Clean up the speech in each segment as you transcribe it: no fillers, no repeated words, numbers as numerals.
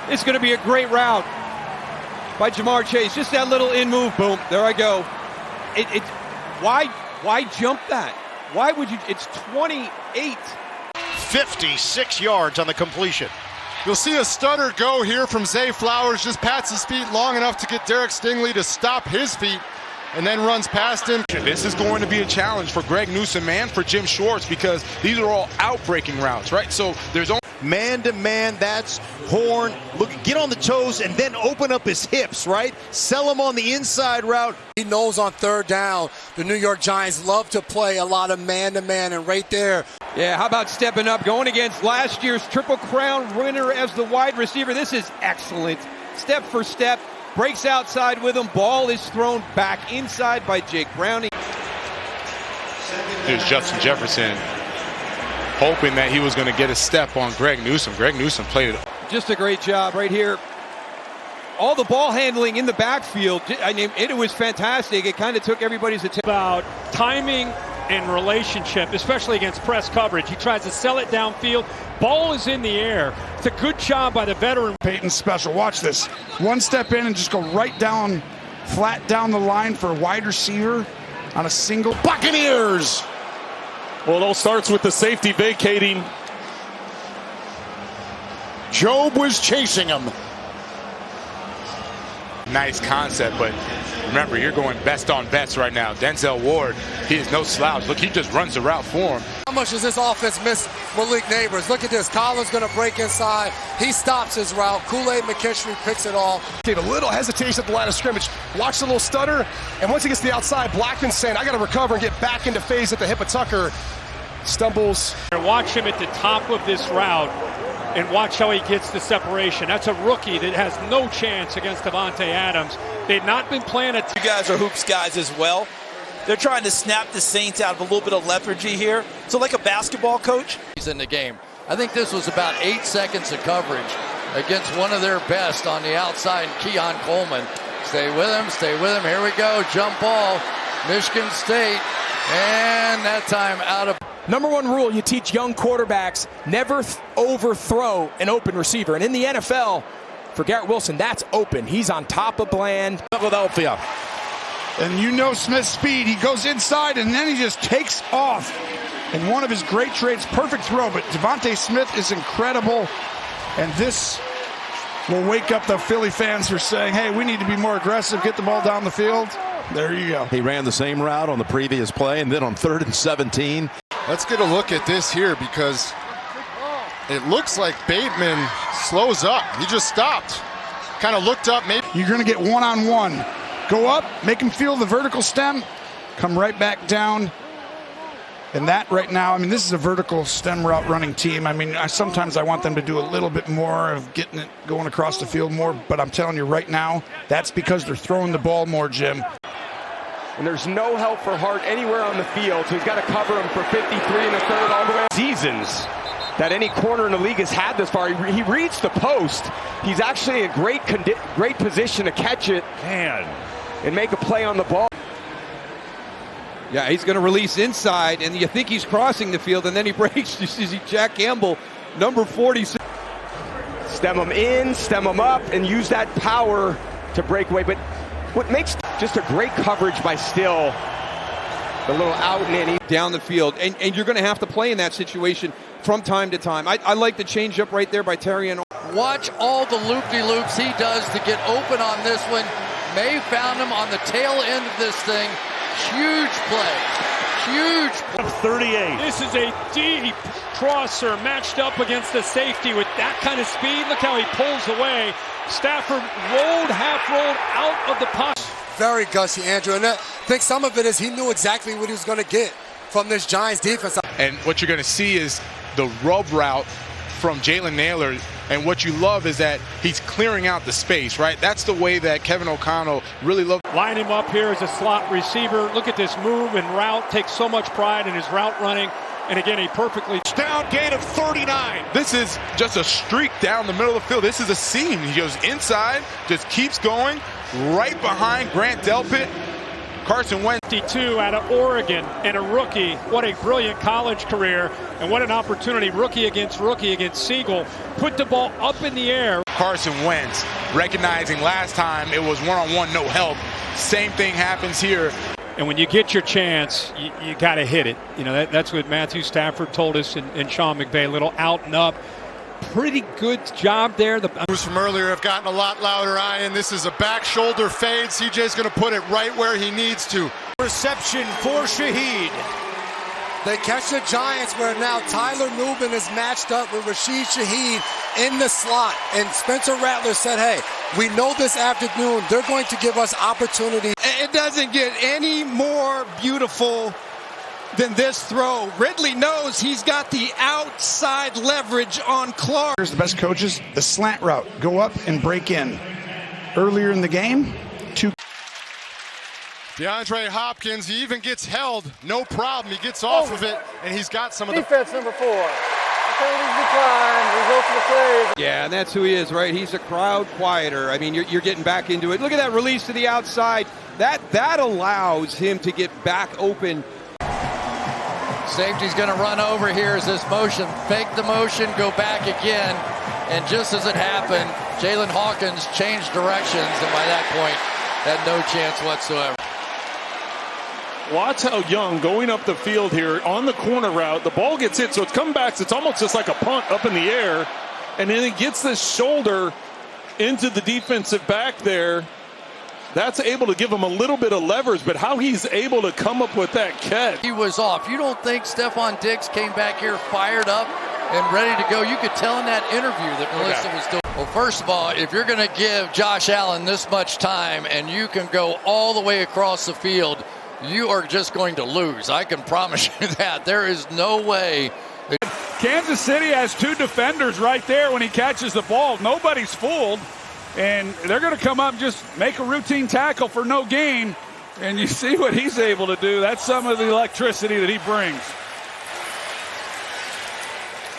It's going to be a great route by Jamar Chase. Just that little in move, boom, there I go. Why jump that? Why would you? It's 28. 56 yards on the completion. You'll see a stutter go here from Zay Flowers, just pats his feet long enough to get Derek Stingley to stop his feet, and then runs past him. This is going to be a challenge for Greg Newsome and for Jim Schwartz, because these are all out-breaking routes, right? So there's only Man-to-man, that's Horn. Look, get on the toes and then open up his hips, right? Sell him on the inside route. He knows on third down, the New York Giants love to play a lot of man-to-man, and right there. Yeah, how about stepping up, going against last year's Triple Crown winner as the wide receiver? This is excellent. Step for step, breaks outside with him. Ball is thrown back inside by Jake Browning. There's Justin Jefferson hoping that he was going to get a step on Greg Newsome. Greg Newsome played it. Just a great job right here. All the ball handling in the backfield, I mean, it was fantastic. It kind of took everybody's attention. About timing and relationship, especially against press coverage. He tries to sell it downfield. Ball is in the air. It's a good job by the veteran. Peyton's special. Watch this. One step in and just go right down, flat down the line for a wide receiver on a single. Buccaneers! Well, it all starts with the safety vacating. Job was chasing him. Nice concept, but remember, you're going best on best right now. Denzel Ward, he is no slouch. Look, he just runs the route for him. How much does this offense miss Malik Neighbors? Look at this. Collins going to break inside. He stops his route. Kool-Aid McKinstry picks it off. A little hesitation at the line of scrimmage. Watch the little stutter, and once he gets to the outside, Blackman's saying, I got to recover and get back into phase at the hip of Tucker. Stumbles. Watch him at the top of this route and watch how he gets the separation. That's a rookie that has no chance against Davante Adams. They've not been playing it. You guys are hoops guys as well. They're trying to snap the Saints out of a little bit of lethargy here. So like a basketball coach. He's in the game. I think this was about 8 seconds of coverage against one of their best on the outside, Keon Coleman. Stay with him, stay with him. Here we go, jump ball, Michigan State. And that time out of. Number one rule you teach young quarterbacks, never overthrow an open receiver. And in the NFL, for Garrett Wilson, that's open. He's on top of Bland. Philadelphia. And you know Smith's speed. He goes inside and then he just takes off. And one of his great traits, perfect throw. But Devontae Smith is incredible. And this will wake up the Philly fans who are saying, hey, we need to be more aggressive, get the ball down the field. There you go. He ran the same route on the previous play, and then on 3rd and 17. Let's get a look at this here, because it looks like Bateman slows up. He just stopped. Kind of looked up. Maybe you're going to get one-on-one. Go up, make him feel the vertical stem, come right back down. And that right now, I mean, this is a vertical stem route running team. I mean, sometimes I want them to do a little bit more of getting it going across the field more, but I'm telling you right now, that's because they're throwing the ball more, Jim. And there's no help for Hart anywhere on the field, so he's got to cover him for 53 and a third all the way. Seasons that any corner in the league has had this far. He reads the post. He's actually in great position to catch it and make a play on the ball. Yeah, he's going to release inside, and you think he's crossing the field, and then he breaks. You see Jack Campbell, number 46. Stem him in, stem him up, and use that power to break away. But what makes just a great coverage by Still, the little out and in. Down the field, and you're going to have to play in that situation from time to time. I like the change up right there by Terry. And watch all the loop-de-loops he does to get open on this one. May found him on the tail end of this thing. Huge play. Huge play. 38. This is a deep crosser matched up against the safety with that kind of speed. Look how he pulls away. Stafford half rolled out of the pocket. Very gushy, Andrew. And I think some of it is he knew exactly what he was going to get from this Giants defense. And what you're going to see is the rub route from Jalen Naylor. And what you love is that he's clearing out the space, right? That's the way that Kevin O'Connell really loved. Line him up here as a slot receiver. Look at this move and route. Takes so much pride in his route running. And again, he perfectly. Down gain of 39. This is just a streak down the middle of the field. This is a seam. He goes inside, just keeps going right behind Grant Delpit. Carson Wentz. 52 out of Oregon and a rookie. What a brilliant college career. And what an opportunity. Rookie against Siegel. Put the ball up in the air. Carson Wentz, recognizing last time it was one-on-one, no help. Same thing happens here. And when you get your chance, you got to hit it. You know, that's what Matthew Stafford told us and Sean McVay, a little out and up. Pretty good job there. The moves from earlier have gotten a lot louder, Ian. This is a back shoulder fade. CJ's going to put it right where he needs to. Reception for Shaheed. They catch the Giants where now Tyler Nubin is matched up with Rashid Shaheed in the slot. And Spencer Rattler said, hey, we know this afternoon they're going to give us opportunity. It doesn't get any more beautiful than this throw. Ridley knows he's got the outside leverage on Clark. Here's the best coaches, the slant route. Go up and break in. Earlier in the game, DeAndre Hopkins, he even gets held, no problem. He gets off of it, and he's got some of the defense number 4. Decline, results of the plays. Yeah, and that's who he is, right? He's a crowd quieter. I mean, you're getting back into it. Look at that release to the outside. That allows him to get back open. Safety's going to run over here as this motion. Fake the motion, go back again. And just as it happened, Jalen Hawkins changed directions, and by that point, had no chance whatsoever. Watch how Young going up the field here on the corner route. The ball gets hit, so it's come back. So it's almost just like a punt up in the air. And then he gets this shoulder into the defensive back there. That's able to give him a little bit of leverage, but how he's able to come up with that catch. He was off. You don't think Stephon Diggs came back here fired up and ready to go? You could tell in that interview that Melissa was doing. Well, first of all, if you're going to give Josh Allen this much time and you can go all the way across the field, you are just going to lose. I can promise you that. There is no way. Kansas City has 2 defenders right there when he catches the ball. Nobody's fooled. And they're going to come up and just make a routine tackle for no gain. And you see what he's able to do. That's some of the electricity that he brings.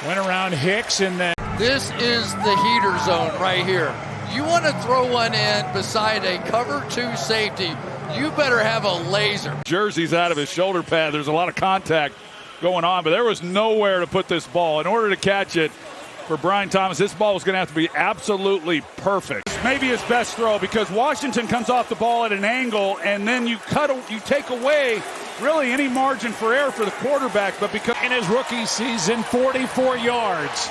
Went around Hicks and then. This is the heater zone right here. You want to throw one in beside a cover 2 safety, you better have a laser. Jersey's out of his shoulder pad. There's a lot of contact going on, but there was nowhere to put this ball. In order to catch it for Brian Thomas, this ball was going to have to be absolutely perfect. Maybe his best throw because Washington comes off the ball at an angle, and then you take away really any margin for error for the quarterback. But because in his rookie season, 44 yards.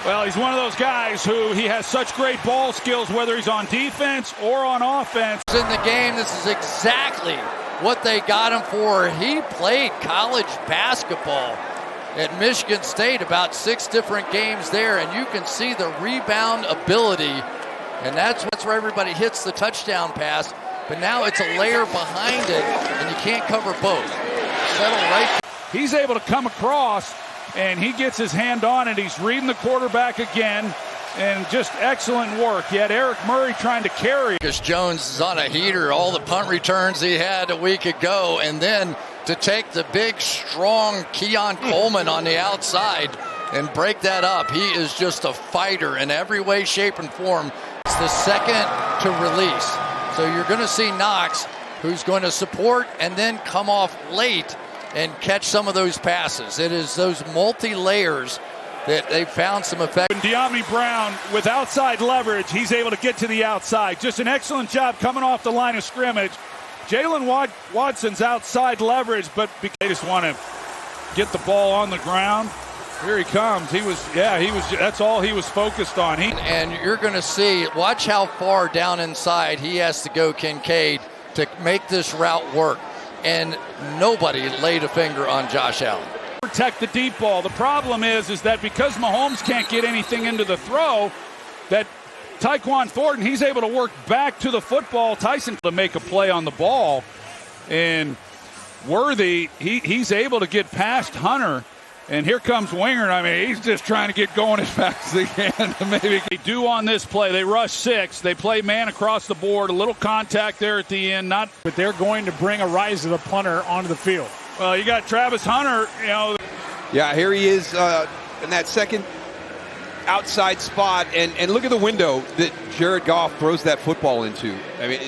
Well, he's one of those guys who he has such great ball skills, whether he's on defense or on offense. In the game, this is exactly what they got him for. He played college basketball at Michigan State, about 6 different games there, and you can see the rebound ability, and that's where everybody hits the touchdown pass. But now it's a layer behind it, and you can't cover both. Settle right. He's able to come across, and he gets his hand on it. He's reading the quarterback again, and just excellent work. You had Eric Murray trying to carry. Marcus Jones is on a heater. All the punt returns he had a week ago, and then to take the big, strong Keon Coleman on the outside and break that up. He is just a fighter in every way, shape, and form. It's the second to release. So you're going to see Knox, who's going to support and then come off late and catch some of those passes. It is those multi-layers that they found some effect. De'Ami Brown with outside leverage. He's able to get to the outside. Just an excellent job coming off the line of scrimmage. Jalen Watson's outside leverage, but they just want to get the ball on the ground. Here he comes. That's all he was focused on. And you're going to see, watch how far down inside he has to go, Kincaid, to make this route work. And nobody laid a finger on Josh Allen. Protect the deep ball. The problem is that because Mahomes can't get anything into the throw, that Tyquan Thornton, he's able to work back to the football. Tyson to make a play on the ball. And Worthy, he's able to get past Hunter. And here comes Winger. I mean, he's just trying to get going as fast as he can. Maybe they do on this play. They rush 6. They play man across the board. A little contact there at the end. But they're going to bring a rise of the punter onto the field. Well, you got Travis Hunter, Yeah, here he is in that second outside spot. And look at the window that Jared Goff throws that football into. I mean,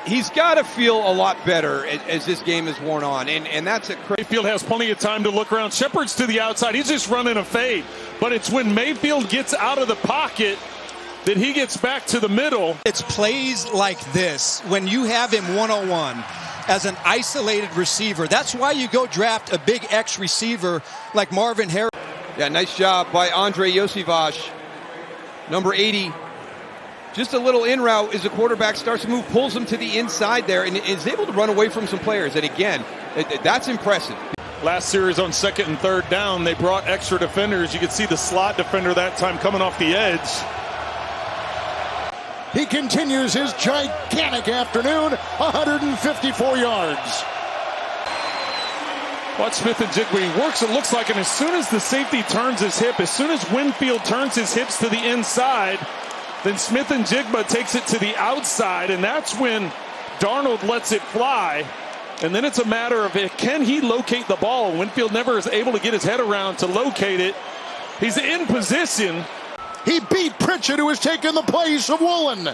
he's got to feel a lot better as this game is worn on. And that's a crazy. Field has plenty of time to look around. Shepard's to the outside. He's just running a fade. but it's when Mayfield gets out of the pocket that he gets back to the middle. It's plays like this when you have him one-on-one as an isolated receiver. That's why you go draft a big X receiver like Marvin Harrison. Yeah, nice job by Andre Josivash, number 80. Just a little in route as the quarterback starts to move, pulls him to the inside there, and is able to run away from some players. And again, that's impressive. Last series on 2nd and 3rd down, they brought extra defenders. You could see the slot defender that time coming off the edge. He continues his gigantic afternoon, 154 yards. Watch Smith-Njigba. He works, it looks like, and as soon as the safety turns his hip, as soon as Winfield turns his hips to the inside, then Smith-Njigba takes it to the outside, and that's when Darnold lets it fly. And then it's a matter of, can he locate the ball? Winfield never is able to get his head around to locate it. He's in position. He beat Pritchett, who has taken the place of Woolen.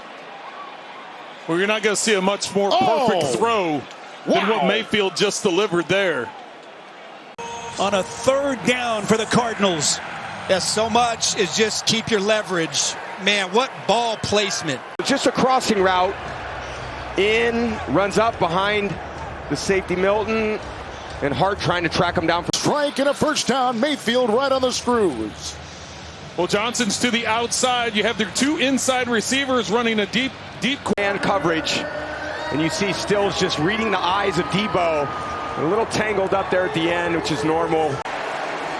Well, you're not going to see a much more perfect throw than what Mayfield just delivered there. On a 3rd down for the Cardinals. Yes, so much is just keep your leverage. Man, what ball placement. Just a crossing route. In, runs up behind the safety Milton, and Hart trying to track him down. Strike and a first down. Mayfield right on the screws. Well, Johnson's to the outside. You have their 2 inside receivers running a deep man coverage. And you see Stills just reading the eyes of Debo. A little tangled up there at the end, which is normal.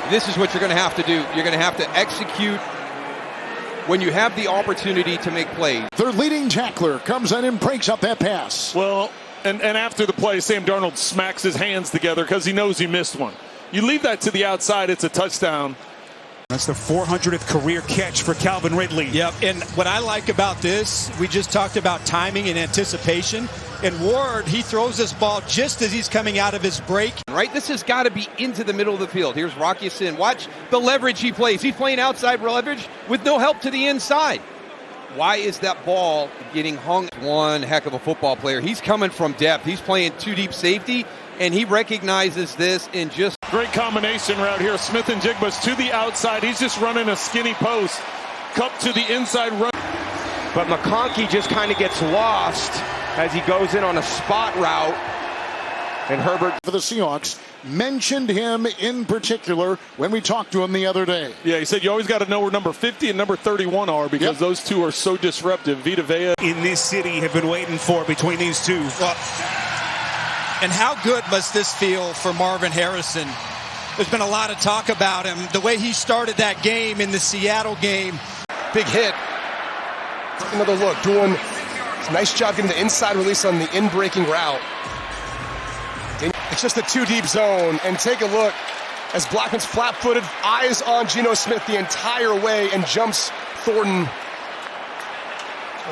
This is what you're going to have to do. You're going to have to execute when you have the opportunity to make plays. Their leading tackler comes in and breaks up that pass. Well, and after the play, Sam Darnold smacks his hands together because he knows he missed one. You leave that to the outside, it's a touchdown. That's the 400th career catch for Calvin Ridley. Yep, and what I like about this, we just talked about timing and anticipation. And Ward, he throws this ball just as he's coming out of his break. Right, this has got to be into the middle of the field. Here's Rocky Sin. Watch the leverage he plays. He's playing outside leverage with no help to the inside. Why is that ball getting hung? One heck of a football player. He's coming from depth. He's playing 2 deep safety, and he recognizes this and just... Great combination route here. Smith-Njigba's to the outside. He's just running a skinny post. Cup to the inside run. But McConkey just kind of gets lost as he goes in on a spot route. And Herbert, for the Seahawks, mentioned him in particular when we talked to him the other day. Yeah, he said you always got to know where number 50 and number 31 are because those 2 are so disruptive. Vita Vea. In this city have been waiting for between these 2. And how good must this feel for Marvin Harrison? There's been a lot of talk about him. The way he started that game in the Seattle game. Big hit. Another look. Doing a nice job getting the inside release on the in-breaking route. It's just a 2-deep zone. And take a look as Blackman's flat-footed, eyes on Geno Smith the entire way and jumps Thornton.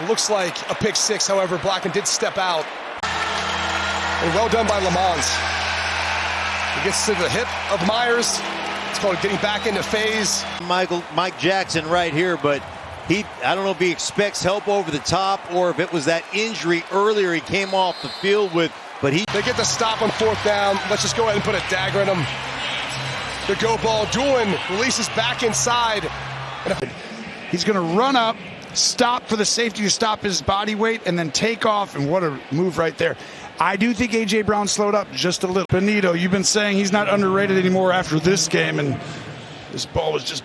It looks like a pick 6, however, Blackman did step out. And well done by Lamons. He gets to the hip of Myers. It's called getting back into phase. Mike Jackson right here, but I don't know if he expects help over the top or if it was that injury earlier he came off the field with, but they get the stop on 4th down. Let's just go ahead and put a dagger in him. The go ball. Doolin releases back inside. He's going to run up, stop for the safety to stop his body weight, and then take off, and what a move right there. I do think A.J. Brown slowed up just a little. Benito, you've been saying he's not underrated anymore after this game, and this ball was just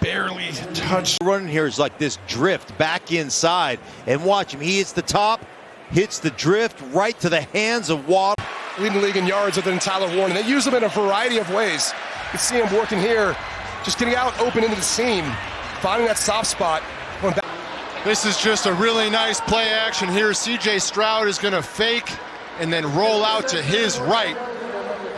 barely touched. Running here is like this drift back inside, and watch him. He hits the top, hits the drift right to the hands of Watt. Leading the league in yards other than Tyler Warren. They use him in a variety of ways. You can see him working here, just getting out open into the seam, finding that soft spot. This is just a really nice play action here. C.J. Stroud is going to fake and then roll out to his right.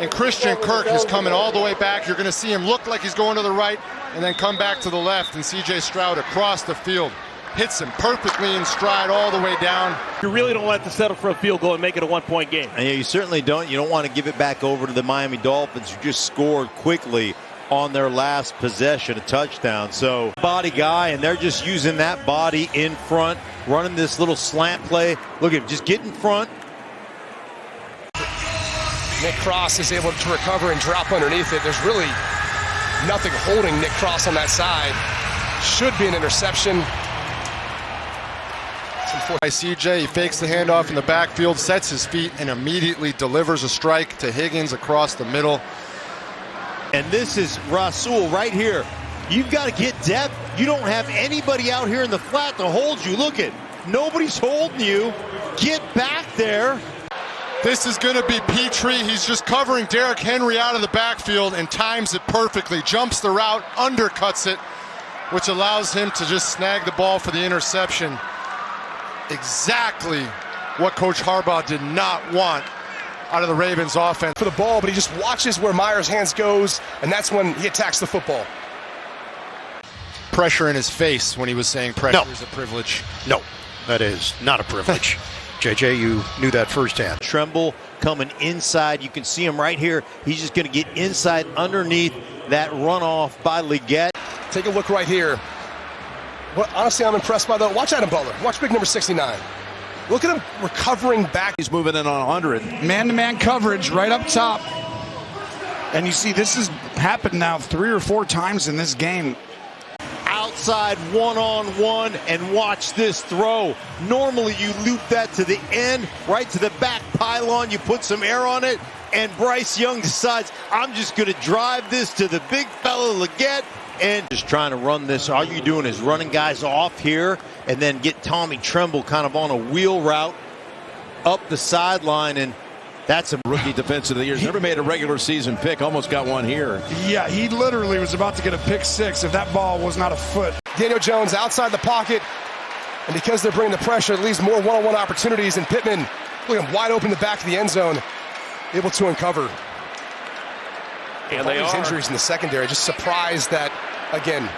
And Christian Kirk is coming all the way back. You're going to see him look like he's going to the right and then come back to the left. And C.J. Stroud across the field hits him perfectly in stride all the way down. You really don't want to settle for a field goal and make it a one-point game. And yeah, you certainly don't. You don't want to give it back over to the Miami Dolphins, who just scored quickly on their last possession, a touchdown. So body guy, and they're just using that body in front, running this little slant play. Look at him, just get in front. Nick Cross is able to recover and drop underneath it. There's really nothing holding Nick Cross on that side. Should be an interception. By CJ, he fakes the handoff in the backfield, sets his feet, and immediately delivers a strike to Higgins across the middle. And this is Rasul right here. You've got to get depth. You don't have anybody out here in the flat to hold you. Look at, nobody's holding you. Get back there. This is going to be Petrie. He's just covering Derrick Henry out of the backfield and times it perfectly. Jumps the route, undercuts it, which allows him to just snag the ball for the interception. Exactly what Coach Harbaugh did not want out of the Ravens offense. For the ball, but he just watches where Myers' hands goes, and that's when he attacks the football. Pressure in his face when he was saying pressure is a privilege. No, that is not a privilege. JJ, you knew that firsthand. Tremble coming inside. You can see him right here. He's just going to get inside underneath that runoff by Leggett. Take a look right here. What honestly I'm impressed by, though, watch Adam Butler. Watch big number 69. Look at him recovering back. He's moving in on 100. Man-to-man coverage right up top. And you see this has happened now 3 or 4 times in this game. Outside one-on-one, and watch this throw. Normally you loop that to the end, right to the back pylon. You put some air on it, and Bryce Young decides, I'm just going to drive this to the big fella Leggett. And just trying to run this. All you're doing is running guys off here and then get Tommy Tremble kind of on a wheel route up the sideline, and that's a rookie defensive of the year. He's never made a regular season pick. Almost got one here. Yeah, he literally was about to get a pick 6 if that ball was not a foot. Daniel Jones outside the pocket, and because they're bringing the pressure, it leaves more one-on-one opportunities, and Pittman, look at him wide open in the back of the end zone, able to uncover. And all these injuries in the secondary, just surprised that, again,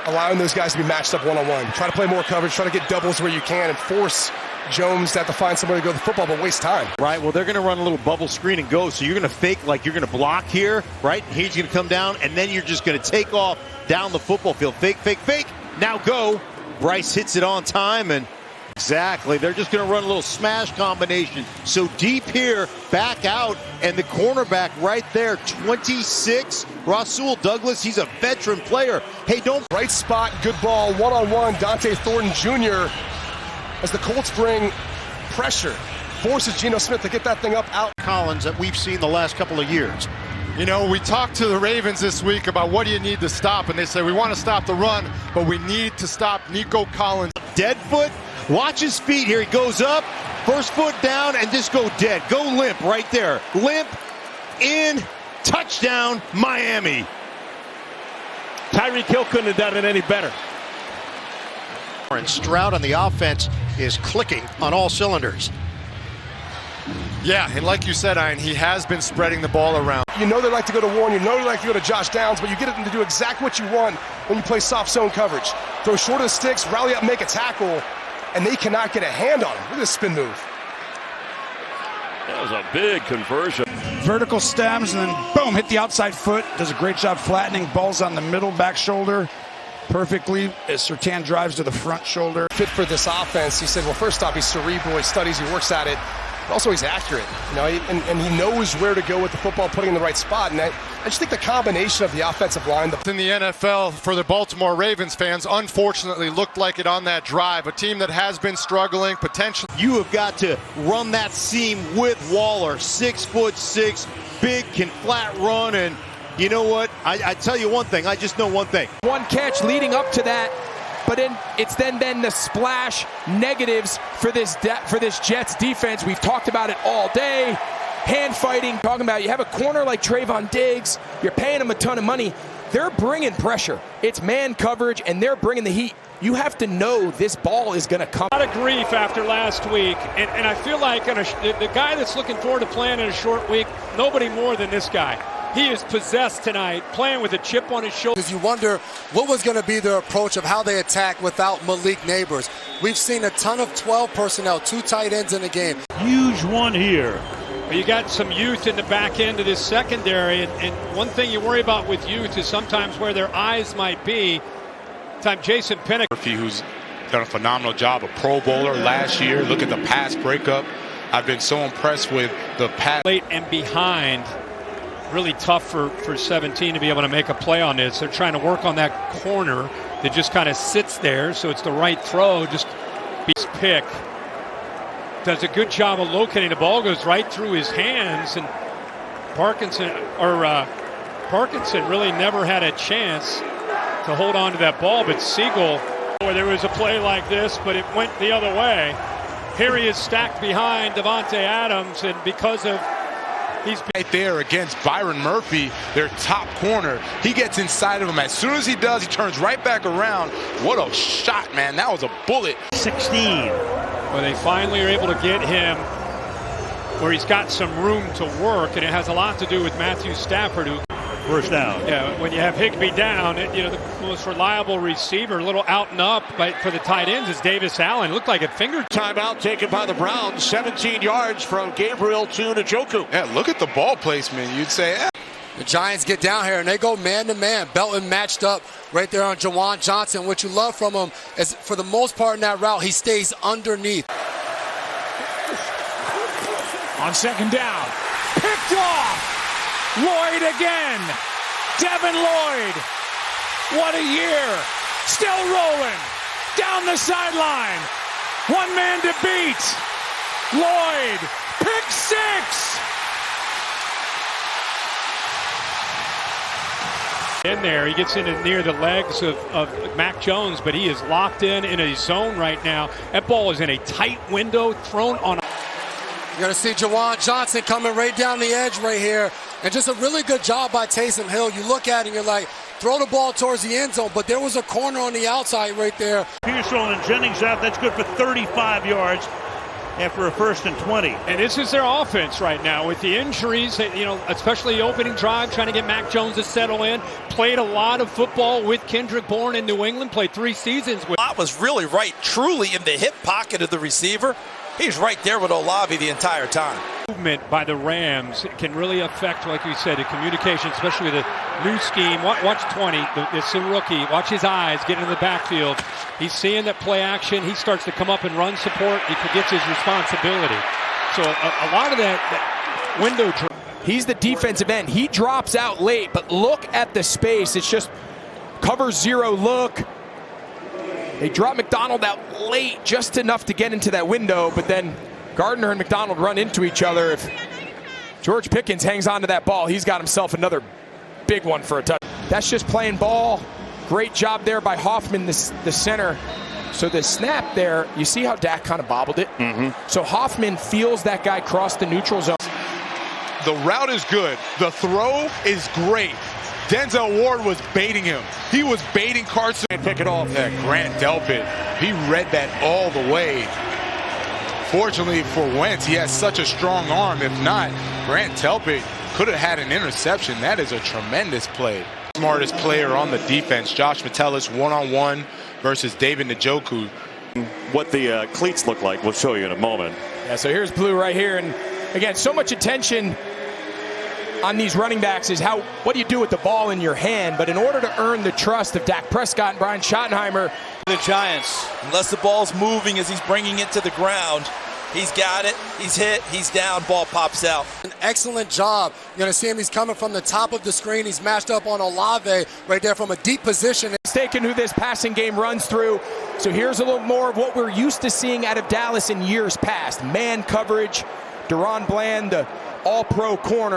allowing those guys to be matched up one-on-one. Try to play more coverage, try to get doubles where you can, and force Jones to have to find somewhere to go to the football, but waste time. Right, well, they're going to run a little bubble screen and go, so you're going to fake like you're going to block here, right? He's going to come down, and then you're just going to take off down the football field. Fake, fake, fake. Now go. Bryce hits it on time, and exactly. They're just going to run a little smash combination. So deep here, back out, and the cornerback right there, 26, Rasul Douglas. He's a veteran player. Hey, don't. Right spot, good ball, one-on-one, Dante Thornton Jr. as the Colts bring pressure. Forces Geno Smith to get that thing up out. Collins that we've seen the last couple of years. You know, we talked to the Ravens this week about what do you need to stop, and they say we want to stop the run, but we need to stop Nico Collins. Dead foot. Watch his feet here. He goes up, first foot down, and just go dead. Go limp right there. Limp, in, touchdown, Miami. Tyreek Hill couldn't have done it any better. And Stroud on the offense is clicking on all cylinders. Yeah, and like you said, Ian, he has been spreading the ball around. You know they like to go to Warren, you know they like to go to Josh Downs, but you get them to do exactly what you want when you play soft zone coverage. Throw short of the sticks, rally up, make a tackle, and they cannot get a hand on him. Look at this spin move. That was a big conversion. Vertical stems and then boom, hit the outside foot. Does a great job flattening. Ball's on the middle back shoulder perfectly as Surtain drives to the front shoulder. Fit for this offense. He said, well, first off, he's cerebral, he studies, he works at it. But also he's accurate, you know, and he knows where to go with the football, putting in the right spot. And I just think the combination of the offensive line. In the NFL, for the Baltimore Ravens fans, unfortunately looked like it on that drive. A team that has been struggling, potentially. You have got to run that seam with Waller, 6'6", big, can flat run, and you know what? I tell you one thing. I just know one thing. One catch leading up to that, but it's then been the splash negatives for this Jets defense. We've talked about it all day. Hand fighting, talking about you have a corner like Trayvon Diggs. You're paying him a ton of money. They're bringing pressure. It's man coverage, and they're bringing the heat. You have to know this ball is going to come. A lot of grief after last week, and I feel like the guy that's looking forward to playing in a short week, nobody more than this guy. He is possessed tonight, playing with a chip on his shoulder. Because you wonder what was going to be their approach of how they attack without Malik Neighbors. We've seen a ton of 12 personnel, 2 tight ends in the game. Huge one here. Well, you got some youth in the back end of this secondary, and one thing you worry about with youth is sometimes where their eyes might be. Jason Pinnock, who's done a phenomenal job, a Pro Bowler last year. Look at the pass breakup. I've been so impressed with the pass. Late and behind. Really tough for 17 to be able to make a play on this. They're trying to work on that corner that just kind of sits there, so it's the right throw. Just pick. Does a good job of locating the ball, goes right through his hands, and Parkinson really never had a chance to hold on to that ball, but Siegel, boy, there was a play like this, but it went the other way. Here he is stacked behind Davante Adams, and because of he's right there against Byron Murphy, their top corner. He gets inside of him. As soon as he does, he turns right back around. What a shot, man. That was a bullet. 16. Well, they finally are able to get him where he's got some room to work, and it has a lot to do with Matthew Stafford, who first down. Yeah, when you have Higbee down, the most reliable receiver, a little out and up for the tight ends is Davis Allen. It looked like a finger. Timeout taken by the Browns, 17 yards from Gabriel to Njoku. Yeah, look at the ball placement. You'd say, The Giants get down here, and they go man-to-man. Belton matched up right there on Jawan Johnson. What you love from him is, for the most part in that route, he stays underneath. On second down, picked off. Lloyd again. Devin Lloyd. What a year. Still rolling. Down the sideline. One man to beat. Lloyd. Pick six. In there, he gets in near the legs of Mac Jones, but he is locked in a zone right now. That ball is in a tight window, thrown on. You're going to see Jawan Johnson coming right down the edge right here. And just a really good job by Taysom Hill. You look at it and you're like, throw the ball towards the end zone, but there was a corner on the outside right there. Pearsall and Jennings out. That's good for 35 yards after a 1st and 20. And this is their offense right now with the injuries, especially the opening drive, trying to get Mac Jones to settle in. Played a lot of football with Kendrick Bourne in New England, played 3 seasons with. Was really right, truly in the hip pocket of the receiver. He's right there with Olave the entire time. Movement by the Rams can really affect, like you said, the communication, especially with the new scheme. Watch 20, it's a rookie. Watch his eyes get into the backfield. He's seeing that play action. He starts to come up and run support. He forgets his responsibility. So a lot of that window. He's the defensive end. He drops out late, but look at the space. It's just cover zero look. They drop McDonald out late, just enough to get into that window, but then Gardner and McDonald run into each other. If George Pickens hangs on to that ball, he's got himself another big one for a touch. That's just playing ball. Great job there by Hoffman, the center. So the snap there, you see how Dak kind of bobbled it? So Hoffman feels that guy cross the neutral zone. The route is good. The throw is great. Denzel Ward was baiting him. He was baiting Carson. And pick it off. Yeah, Grant Delpit, he read that all the way. Fortunately for Wentz, he has such a strong arm. If not, Grant Delpit could have had an interception. That is a tremendous play. Smartest player on the defense, Josh Metellus, one-on-one versus David Njoku. What the cleats look like, we'll show you in a moment. Yeah, so here's Blue right here. And again, so much attention on these running backs is what do you do with the ball in your hand? But in order to earn the trust of Dak Prescott and Brian Schottenheimer, the Giants, unless the ball's moving as he's bringing it to the ground, he's got it, he's hit, he's down, ball pops out. An excellent job. You're going to see him, he's coming from the top of the screen. He's matched up on Olave right there from a deep position. Mistaken who this passing game runs through. So here's a little more of what we're used to seeing out of Dallas in years past. Man coverage, Deron Bland, the all-pro corner.